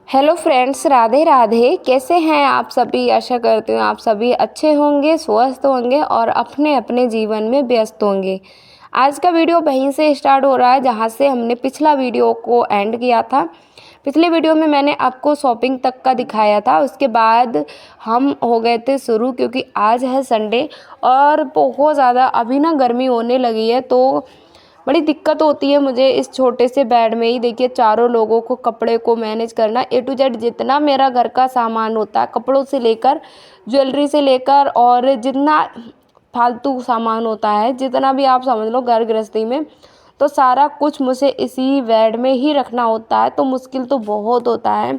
Hello friends, Radhe Radhe. कैसे हैं आप सभी? आशा करती हूँ आप सभी अच्छे होंगे, स्वस्थ होंगे और अपने अपने जीवन में व्यस्त होंगे। आज का वीडियो वहीं से स्टार्ट हो रहा है जहाँ से हमने पिछला वीडियो को एंड किया था। पिछले वीडियो में मैंने आपको शॉपिंग तक का दिखाया था, उसके बाद हम हो गए थे शुरू, क्योंकि आज है संडे और बहुत ज़्यादा अभी ना गर्मी होने लगी है, तो बड़ी दिक्कत होती है मुझे इस छोटे से बेड में ही। देखिए, चारों लोगों को कपड़े को मैनेज करना, ए टू जेड जितना मेरा घर का सामान होता है, कपड़ों से लेकर ज्वेलरी से लेकर और जितना फालतू सामान होता है, जितना भी आप समझ लो घर गृहस्थी में, तो सारा कुछ मुझे इसी बेड में ही रखना होता है। तो मुश्किल तो बहुत होता है,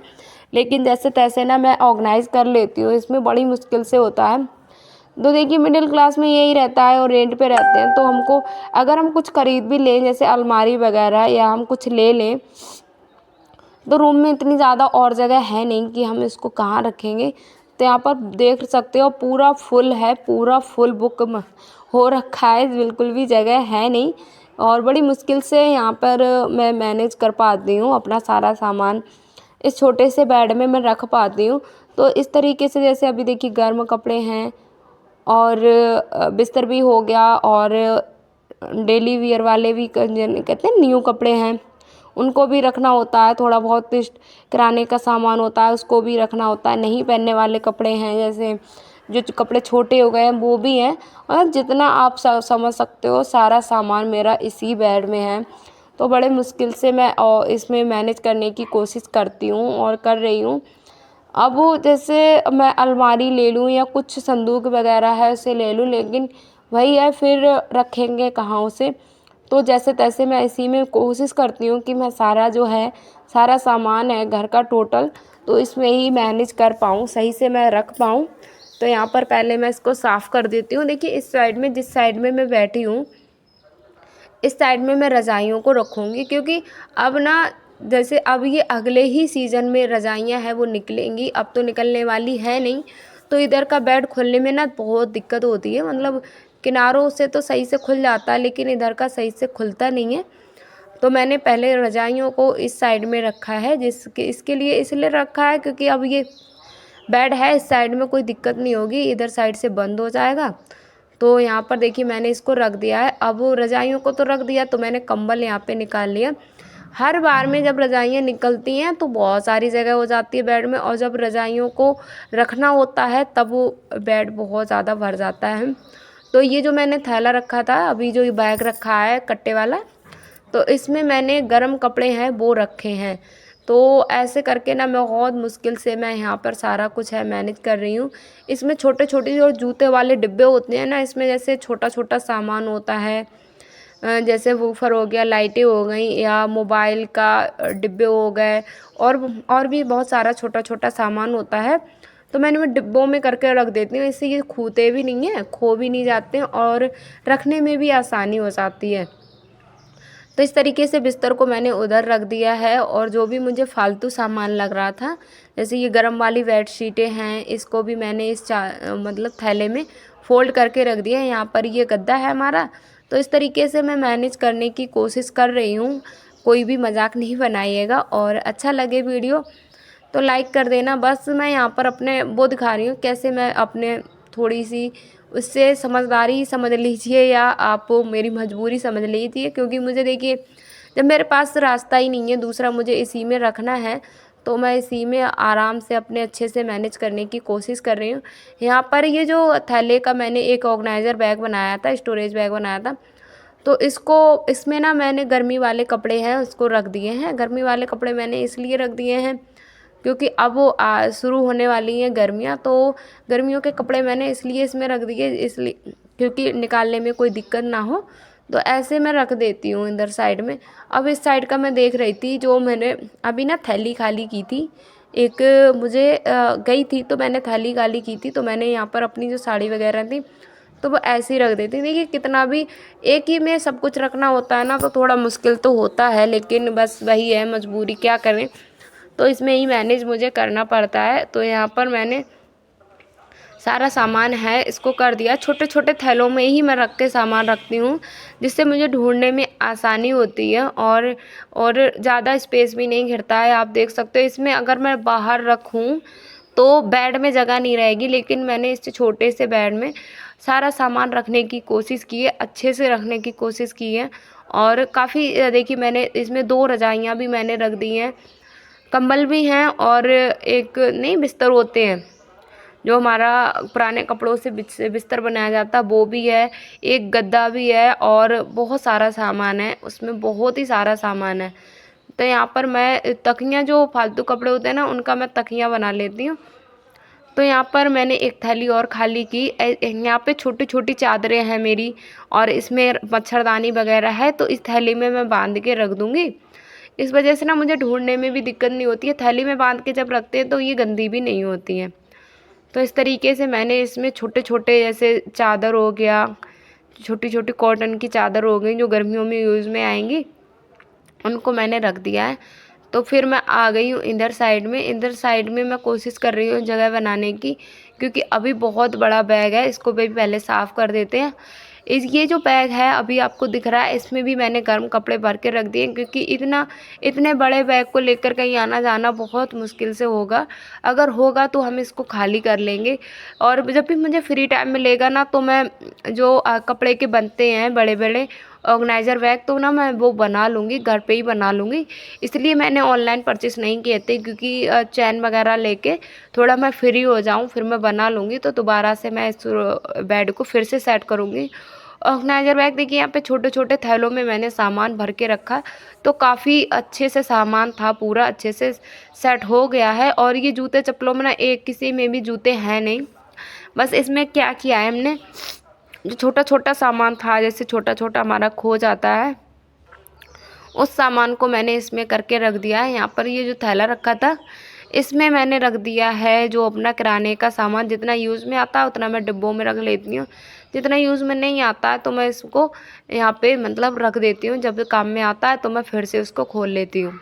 लेकिन जैसे तैसे ना मैं ऑर्गेनाइज़ कर लेती हूँ। इसमें बड़ी मुश्किल से होता है। तो देखिए, मिडिल क्लास में यही रहता है और रेंट पे रहते हैं, तो हमको अगर हम कुछ खरीद भी लें, जैसे अलमारी वगैरह, या हम कुछ ले लें, तो रूम में इतनी ज़्यादा और जगह है नहीं कि हम इसको कहाँ रखेंगे। तो यहाँ पर देख सकते हो पूरा फुल है, पूरा फुल बुक हो रखा है, बिल्कुल भी जगह है नहीं। और बड़ी मुश्किल से यहाँ पर मैं मैनेज कर पाती हूँ अपना सारा सामान, इस छोटे से बेड में मैं रख पाती हूँ। तो इस तरीके से, जैसे अभी देखिए गर्म कपड़े हैं और बिस्तर भी हो गया, और डेली वियर वाले भी कहते हैं न्यू कपड़े हैं, उनको भी रखना होता है। थोड़ा बहुत किराने का सामान होता है, उसको भी रखना होता है। नहीं पहनने वाले कपड़े हैं, जैसे जो कपड़े छोटे हो गए हैं वो भी हैं। और जितना आप समझ सकते हो सारा सामान मेरा इसी बेड में है। तो बड़े मुश्किल से मैं इसमें मैनेज करने की कोशिश करती हूँ और कर रही हूँ। अब वो जैसे मैं अलमारी ले लूँ या कुछ संदूक वगैरह है उसे ले लूँ, लेकिन वही है, फिर रखेंगे कहाँ उसे। तो जैसे तैसे मैं इसी में कोशिश करती हूँ कि मैं सारा जो है, सारा सामान है घर का टोटल, तो इसमें ही मैनेज कर पाऊँ, सही से मैं रख पाऊँ। तो यहाँ पर पहले मैं इसको साफ़ कर देती हूँ। देखिए, इस साइड में, जिस साइड में मैं बैठी हूँ, इस साइड में मैं रज़ाइयों को रखूँगी, क्योंकि अब ना, जैसे अब ये अगले ही सीज़न में रज़ाइयाँ हैं वो निकलेंगी, अब तो निकलने वाली है नहीं। तो इधर का बेड खोलने में ना बहुत दिक्कत होती है, मतलब किनारों से तो सही से खुल जाता है, लेकिन इधर का सही से खुलता नहीं है। तो मैंने पहले रज़ाइयों को इस साइड में रखा है, जिसके इसके लिए इसलिए रखा है क्योंकि अब ये बेड है इस साइड में, कोई दिक्कत नहीं होगी, इधर साइड से बंद हो जाएगा। तो यहाँ पर देखिए मैंने इसको रख दिया है। अब रज़ाइयों को तो रख दिया, तो मैंने कंबल यहाँ पे निकाल लिया। हर बार में जब रज़ाइयाँ निकलती हैं तो बहुत सारी जगह हो जाती है बेड में, और जब रज़ाइयों को रखना होता है तब वो बेड बहुत ज़्यादा भर जाता है। तो ये जो मैंने थैला रखा था, अभी जो ये बैग रखा है कट्टे वाला, तो इसमें मैंने गर्म कपड़े हैं वो रखे हैं। तो ऐसे करके ना मैं बहुत मुश्किल से मैं यहाँ पर सारा कुछ है मैनेज कर रही हूँ। इसमें छोटे छोटे जो जूते वाले डिब्बे होते हैं ना, इसमें जैसे छोटा छोटा सामान होता है, जैसे वूफर हो गया, लाइटें हो गई, या मोबाइल का डिब्बे हो गए, और भी बहुत सारा छोटा छोटा सामान होता है। तो मैंने वो डिब्बों में करके रख देती हूँ, इससे ये खूते भी नहीं हैं, खो भी नहीं जाते हैं, और रखने में भी आसानी हो जाती है। तो इस तरीके से बिस्तर को मैंने उधर रख दिया है। और जो भी मुझे फालतू सामान लग रहा था, जैसे ये गर्म वाली बेडशीटें हैं, इसको भी मैंने इस मतलब थैले में फ़ोल्ड करके रख दिया है। यहाँ पर ये गद्दा है हमारा। तो इस तरीके से मैं मैनेज करने की कोशिश कर रही हूँ। कोई भी मजाक नहीं बनाइएगा, और अच्छा लगे वीडियो तो लाइक कर देना। बस मैं यहाँ पर अपने वो दिखा रही हूँ कैसे मैं अपने थोड़ी सी उससे समझदारी समझ लीजिए, या आप मेरी मजबूरी समझ लीजिए, क्योंकि मुझे देखिए, जब मेरे पास रास्ता ही नहीं है दूसरा, मुझे इसी में रखना है, तो मैं इसी में आराम से अपने अच्छे से मैनेज करने की कोशिश कर रही हूँ। यहाँ पर ये जो थैले का मैंने एक ऑर्गेनाइज़र बैग बनाया था, स्टोरेज बैग बनाया था, तो इसमें ना मैंने गर्मी वाले कपड़े हैं उसको रख दिए हैं। गर्मी वाले कपड़े मैंने इसलिए रख दिए हैं क्योंकि अब वो शुरू होने वाली हैं गर्मियाँ, तो गर्मियों के कपड़े मैंने इसलिए इसमें रख दिए, इसलिए क्योंकि निकालने में कोई दिक्कत ना हो। तो ऐसे मैं रख देती हूँ इधर साइड में। अब इस साइड का मैं देख रही थी, जो मैंने अभी ना थैली खाली की थी, एक मुझे गई थी तो मैंने थैली खाली की थी, तो मैंने यहाँ पर अपनी जो साड़ी वगैरह थी तो वो ऐसे ही रख देती। देखिए, कितना भी एक ही में सब कुछ रखना होता है ना, तो थोड़ा मुश्किल तो होता है, लेकिन बस वही है मजबूरी, क्या करें। तो इसमें ही मैनेज मुझे करना पड़ता है। तो यहाँ पर मैंने सारा सामान है इसको कर दिया। छोटे छोटे थैलों में ही मैं रख के सामान रखती हूँ, जिससे मुझे ढूंढने में आसानी होती है और ज़्यादा स्पेस भी नहीं घिरता है। आप देख सकते हो इसमें अगर मैं बाहर रखूँ तो बेड में जगह नहीं रहेगी, लेकिन मैंने इस छोटे से बेड में सारा सामान रखने की कोशिश की है, अच्छे से रखने की कोशिश की है। और काफ़ी देखिए मैंने इसमें 2 रजाइयाँ भी मैंने रख दी हैं, कंबल भी हैं और एक नहीं बिस्तर होते हैं जो हमारा पुराने कपड़ों से बिस्तर बनाया जाता है वो भी है, एक गद्दा भी है और बहुत सारा सामान है, उसमें बहुत ही सारा सामान है। तो यहाँ पर मैं तकियाँ जो फालतू कपड़े होते हैं ना उनका मैं तकियाँ बना लेती हूँ। तो यहाँ पर मैंने एक थैली और खाली की। यहाँ पे छोटी छोटी चादरें हैं मेरी और इसमें मच्छरदानी वगैरह है, तो इस थैली में मैं बांध के रख दूँगी। इस वजह से ना मुझे ढूंढने में भी दिक्कत नहीं होती है। थैली में बांध के जब रखते हैं तो ये गंदी भी नहीं होती हैं। तो इस तरीके से मैंने इसमें छोटे छोटे जैसे चादर हो गया, छोटी छोटी कॉटन की चादर हो गई जो गर्मियों में यूज़ में आएंगी, उनको मैंने रख दिया है। तो फिर मैं आ गई हूँ इधर साइड में मैं कोशिश कर रही हूँ जगह बनाने की, क्योंकि अभी बहुत बड़ा बैग है, इसको भी पहले साफ़ कर देते हैं। ये जो बैग है अभी आपको दिख रहा है, इसमें भी मैंने गर्म कपड़े भर के रख दिए, क्योंकि इतने बड़े बैग को लेकर कहीं आना जाना बहुत मुश्किल से होगा। अगर होगा तो हम इसको खाली कर लेंगे। और जब भी मुझे फ्री टाइम मिलेगा ना तो मैं जो कपड़े के बनते हैं बड़े बड़े ऑर्गेनाइज़र बैग, तो ना मैं वो बना लूँगी, घर पे ही बना लूँगी। इसलिए मैंने ऑनलाइन परचेस नहीं किए थे, क्योंकि चैन वगैरह लेके थोड़ा मैं फ्री हो जाऊँ फिर मैं बना लूँगी। तो दोबारा से मैं इस बेड को फिर से सेट करूँगी। ऑर्गेनाइज़र बैग देखिए यहाँ पे छोटे छोटे थैलों में मैंने सामान भर के रखा, तो काफ़ी अच्छे से सामान था, पूरा अच्छे से सेट हो गया है। और ये जूते चप्पलों में ना एक किसी में भी जूते हैं नहीं, बस इसमें क्या किया है हमने, जो छोटा छोटा सामान था जैसे छोटा छोटा हमारा खो जाता है, उस सामान को मैंने इसमें करके रख दिया है। यहाँ पर ये जो थैला रखा था इसमें मैंने रख दिया है जो अपना किराने का सामान, जितना यूज़ में आता है उतना मैं डिब्बों में रख लेती हूँ, जितना यूज़ में नहीं आता है तो मैं इसको यहाँ पे मतलब रख देती हूँ, जब काम में आता है तो मैं फिर से उसको खोल लेती हूँ।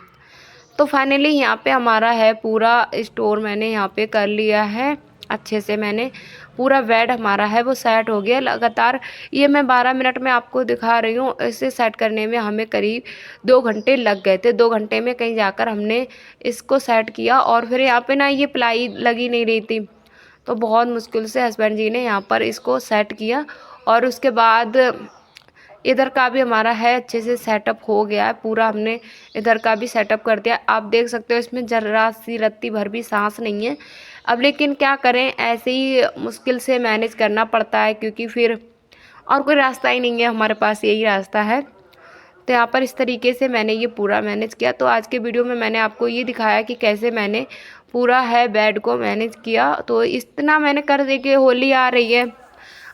तो फाइनली यहाँ पे हमारा है पूरा स्टोर मैंने यहाँ पे कर लिया है अच्छे से। मैंने पूरा बेड हमारा है वो सेट हो गया लगातार। ये मैं 12 मिनट में आपको दिखा रही हूँ, इसे सेट करने में हमें करीब 2 घंटे लग गए थे। 2 घंटे में कहीं जाकर हमने इसको सेट किया। और फिर यहाँ पे ना ये प्लाई लगी नहीं रही थी, तो बहुत मुश्किल से हस्बैंड जी ने यहाँ पर इसको सेट किया। और उसके बाद इधर का भी हमारा है अच्छे से सेटअप हो गया है पूरा, हमने इधर का भी सेटअप कर दिया। आप देख सकते हो इसमें जरा सी रत्ती भर भी सांस नहीं है। अब लेकिन क्या करें, ऐसे ही मुश्किल से मैनेज करना पड़ता है, क्योंकि फिर और कोई रास्ता ही नहीं है, हमारे पास यही रास्ता है। तो यहाँ पर इस तरीके से मैंने ये पूरा मैनेज किया। तो आज के वीडियो में मैंने आपको ये दिखाया कि कैसे मैंने पूरा है बेड को मैनेज किया। तो इतना मैंने कर दे के होली आ रही है,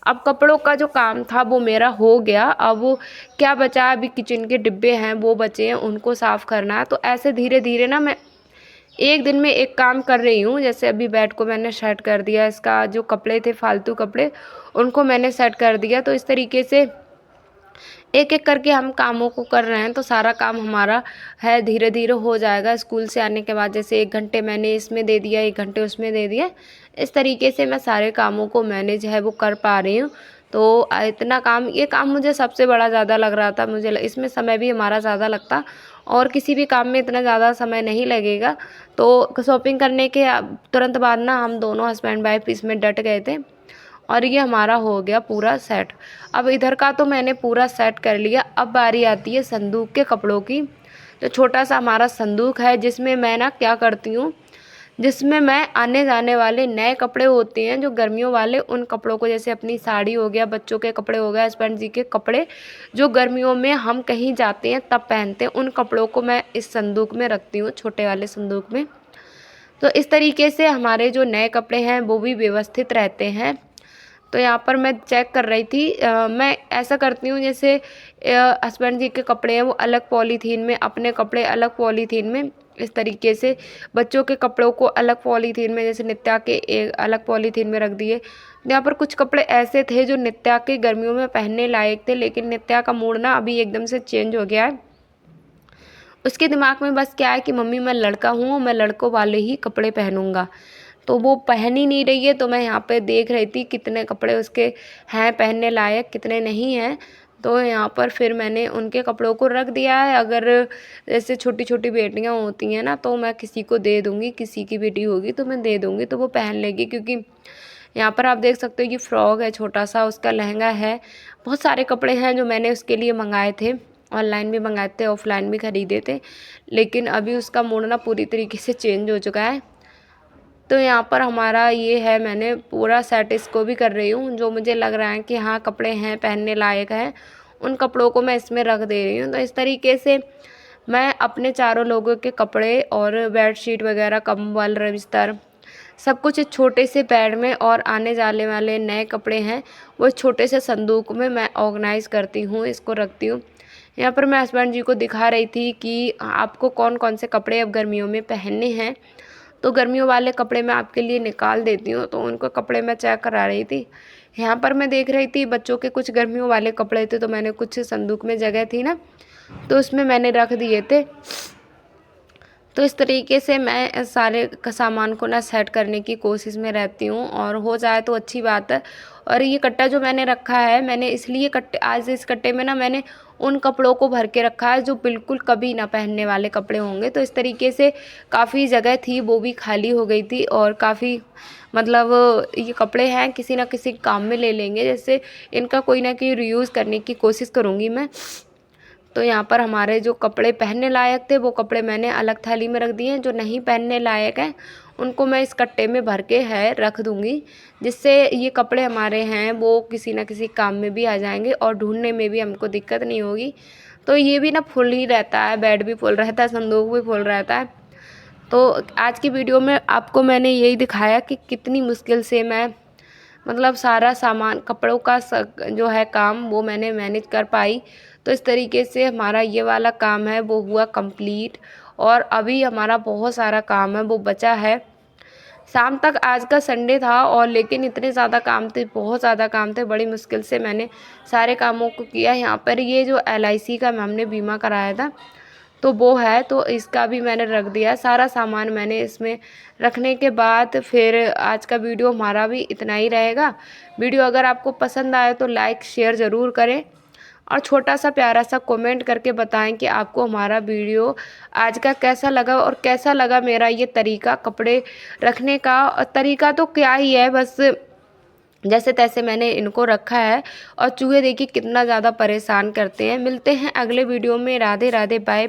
अब कपड़ों का जो काम था वो मेरा हो गया। अब वो क्या बचा, अभी किचन के डिब्बे हैं वो बचे हैं, उनको साफ़ करना है। तो ऐसे धीरे धीरे ना मैं एक दिन में एक काम कर रही हूँ। जैसे अभी बेड को मैंने सेट कर दिया, इसका जो कपड़े थे फालतू कपड़े उनको मैंने सेट कर दिया। तो इस तरीके से एक एक करके हम कामों को कर रहे हैं, तो सारा काम हमारा है धीरे धीरे हो जाएगा। स्कूल से आने के बाद जैसे 1 घंटे मैंने इसमें दे दिया, 1 घंटे उसमें दे दिया, इस तरीके से मैं सारे कामों को मैनेज है वो कर पा रही हूँ। तो इतना काम, ये काम मुझे सबसे बड़ा ज़्यादा लग रहा था। मुझे इसमें समय भी हमारा ज़्यादा लगता और किसी भी काम में इतना ज़्यादा समय नहीं लगेगा। तो शॉपिंग करने के तुरंत बाद ना हम दोनों हस्बैंड वाइफ इसमें डट गए थे और ये हमारा हो गया पूरा सेट। अब इधर का तो मैंने पूरा सेट कर लिया। अब बारी आती है संदूक के कपड़ों की। तो छोटा सा हमारा संदूक है जिसमें मैं ना क्या करती हूँ, जिसमें मैं आने जाने वाले नए कपड़े होते हैं जो गर्मियों वाले, उन कपड़ों को, जैसे अपनी साड़ी हो गया, बच्चों के कपड़े हो गए, हस्बैंड जी के कपड़े जो गर्मियों में हम कहीं जाते हैं तब पहनते हैं, उन कपड़ों को मैं इस संदूक में रखती हूँ, छोटे वाले संदूक में। तो इस तरीके से हमारे जो नए कपड़े हैं वो भी व्यवस्थित रहते हैं। तो यहाँ पर मैं चेक कर रही थी, मैं ऐसा करती हूँ जैसे हस्बैंड जी के कपड़े हैं वो अलग पॉलीथीन में, अपने कपड़े अलग पॉलीथीन में, इस तरीके से बच्चों के कपड़ों को अलग पॉलीथीन में, जैसे नित्या के एक अलग पॉलीथीन में रख दिए। यहाँ पर कुछ कपड़े ऐसे थे जो नित्या के गर्मियों में पहनने लायक थे, लेकिन नित्या का मूड ना अभी एकदम से चेंज हो गया है। उसके दिमाग में बस क्या है कि मम्मी मैं लड़का हूँ, मैं लड़कों वाले ही कपड़े पहनूंगा। तो वो पहन ही नहीं रही है। तो मैं यहाँ पे देख रही थी कितने कपड़े उसके हैं पहनने लायक, कितने नहीं हैं। तो यहाँ पर फिर मैंने उनके कपड़ों को रख दिया है। अगर जैसे छोटी छोटी बेटियाँ होती हैं ना, तो मैं किसी को दे दूँगी, किसी की बेटी होगी तो मैं दे दूँगी, तो वो पहन लेगी। क्योंकि यहाँ पर आप देख सकते हो ये फ्रॉक है छोटा सा, उसका लहंगा है। बहुत सारे कपड़े हैं जो मैंने उसके लिए मंगाए थे, ऑनलाइन भी मंगाए थे, ऑफलाइन भी ख़रीदे थे। लेकिन अभी उसका मूड ना पूरी तरीके से चेंज हो चुका है। तो यहाँ पर हमारा ये है, मैंने पूरा सेट इसको भी कर रही हूँ। जो मुझे लग रहा है कि हाँ कपड़े हैं पहनने लायक हैं, उन कपड़ों को मैं इसमें रख दे रही हूँ। तो इस तरीके से मैं अपने चारों लोगों के कपड़े और बेडशीट वगैरह, कंबल, बिस्तर, सब कुछ एक छोटे से पैड में, और आने जाने वाले नए कपड़े हैं वो छोटे से संदूक में मैं ऑर्गेनाइज़ करती हूँ, इसको रखती हूँ। यहाँ पर मैं हस्बैंड जी को दिखा रही थी कि आपको कौन कौन से कपड़े अब गर्मियों में पहनने हैं, तो गर्मियों वाले कपड़े मैं आपके लिए निकाल देती हूँ। तो उनको कपड़े मैं चेक करा रही थी। यहाँ पर मैं देख रही थी बच्चों के कुछ गर्मियों वाले कपड़े थे, तो मैंने कुछ संदूक में जगह थी ना, तो उसमें मैंने रख दिए थे। तो इस तरीके से मैं सारे सामान को ना सेट करने की कोशिश में रहती हूँ, और हो जाए तो अच्छी बात है। और ये कट्टा जो मैंने रखा है, मैंने इसलिए आज इस कट्टे में ना मैंने उन कपड़ों को भर के रखा है जो बिल्कुल कभी ना पहनने वाले कपड़े होंगे। तो इस तरीके से काफ़ी जगह थी वो भी खाली हो गई थी, और काफ़ी मतलब ये कपड़े हैं किसी ना किसी काम में ले लेंगे, जैसे इनका कोई ना कोई रीयूज़ करने की कोशिश करूँगी मैं। तो यहाँ पर हमारे जो कपड़े पहनने लायक थे वो कपड़े मैंने अलग थाली में रख दिए हैं। जो नहीं पहनने लायक हैं उनको मैं इस कट्टे में भर के रख दूँगी, जिससे ये कपड़े हमारे हैं वो किसी न किसी काम में भी आ जाएंगे और ढूंढने में भी हमको दिक्कत नहीं होगी। तो ये भी ना फुल ही रहता है, बेड भी फुल रहता है, संदूक भी फुल रहता है। तो आज की वीडियो में आपको मैंने यही दिखाया कि कितनी मुश्किल से मैं मतलब सारा सामान कपड़ों का जो है काम वो मैंने मैनेज कर पाई। तो इस तरीके से हमारा ये वाला काम है वो हुआ कंप्लीट, और अभी हमारा बहुत सारा काम है वो बचा है। शाम तक आज का संडे था, और लेकिन इतने ज़्यादा काम थे, बहुत ज़्यादा काम थे, बड़ी मुश्किल से मैंने सारे कामों को किया। यहाँ पर ये जो LIC का हमने बीमा कराया था तो वो है, तो इसका भी मैंने रख दिया। सारा सामान मैंने इसमें रखने के बाद फिर आज का वीडियो हमारा भी इतना ही रहेगा। वीडियो अगर आपको पसंद आए तो लाइक शेयर ज़रूर करें, और छोटा सा प्यारा सा कमेंट करके बताएं कि आपको हमारा वीडियो आज का कैसा लगा, और कैसा लगा मेरा ये तरीका कपड़े रखने का। तरीका तो क्या ही है, बस जैसे तैसे मैंने इनको रखा है। और चूहे देखिए कितना ज़्यादा परेशान करते हैं। मिलते हैं अगले वीडियो में। राधे राधे, बाय।